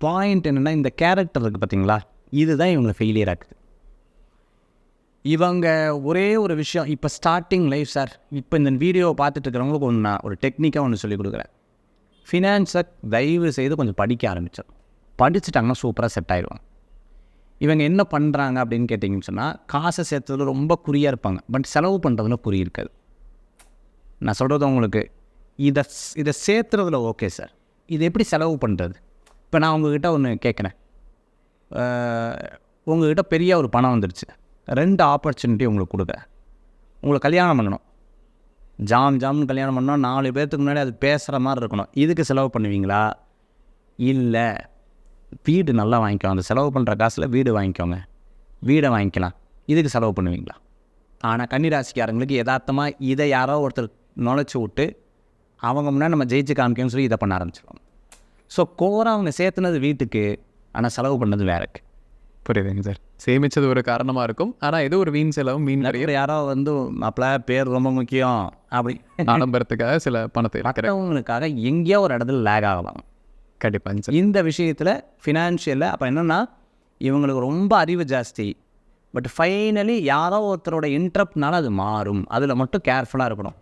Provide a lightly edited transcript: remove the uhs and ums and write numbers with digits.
Point என்னென்னா, இந்த character இருக்குது பார்த்தீங்களா, இதுதான் இவங்களை ஃபெயிலியர் ஆக்குது. இவங்க ஒரே ஒரு விஷயம், இப்போ ஸ்டார்டிங் லைஃப் சார், இப்போ இந்த வீடியோவை பார்த்துட்டு இருக்கிறவங்களுக்கு ஒன்று நான் ஒரு டெக்னிக்காக ஒன்று சொல்லிக் கொடுக்குறேன். ஃபினான்ஸை தயவு செய்து கொஞ்சம் படிக்க ஆரம்பித்தோம். படிச்சுட்டாங்கன்னா சூப்பராக செட் ஆயிடுவாங்க. இவங்க என்ன பண்ணுறாங்க அப்படின்னு கேட்டிங்கன்னு சொன்னால், காசை சேர்த்ததில் ரொம்ப குறியாக இருப்பாங்க, பட் செலவு பண்ணுறதுல குறி இருக்காது. நான் சொல்கிறது உங்களுக்கு, இதை சேர்த்துறதுல ஓகே சார், இது எப்படி செலவு பண்ணுறது? இப்போ நான் உங்கள்கிட்ட ஒன்று கேட்குறேன், உங்கள்கிட்ட பெரிய ஒரு பணம் வந்துடுச்சு, 2 ஆப்பர்ச்சுனிட்டி உங்களுக்கு கொடுக்க. உங்களுக்கு கல்யாணம் பண்ணணும், ஜாம்னு கல்யாணம் பண்ணால் 4 பேர்த்துக்கு முன்னாடி அது பேசுகிற மாதிரி இருக்கணும். இதுக்கு செலவு பண்ணுவீங்களா? இல்லை, வீடு நல்லா வாங்கிக்கோங்க, அந்த செலவு பண்ணுற காசில் வீடு வாங்கிக்கோங்க, வீடை வாங்கிக்கலாம், இதுக்கு செலவு பண்ணுவீங்களா? ஆனால் கன்னிராசிக்காரங்களுக்கு யதார்த்தமாக இதை யாரோ ஒருத்தர் நுழைச்சி விட்டு அவங்க முன்னாடி நம்ம ஜெயிச்சு காமிக்கணும்னு சொல்லி இதை பண்ண ஆரம்பிச்சிடுவாங்க. ஸோ கோராக அவங்க சேர்த்துனது வீட்டுக்கு, ஆனால் செலவு பண்ணது வேறக்கு. புரியுதுங்க சார். சேமித்தது ஒரு காரணமாக இருக்கும், ஆனால் ஏதோ ஒரு வீண் செலவும் நிறைய யாரோ மாப்பிள்ள பேர் ரொம்ப முக்கியம் அப்படி ஆடம்பரத்துக்காக சில பணத்தை மற்றவங்களுக்காக எங்கேயோ ஒரு இடத்துல லேக் ஆகலாம். கண்டிப்பாங்க சார். இந்த விஷயத்தில் ஃபினான்ஷியலில் அப்போ என்னென்னா, இவங்களுக்கு ரொம்ப அறிவு ஜாஸ்தி, பட் ஃபைனலி யாரோ ஒருத்தரோட இன்ட்ரப்ட்னால அது மாறும். அதில் மட்டும் கேர்ஃபுல்லாக இருக்கணும்.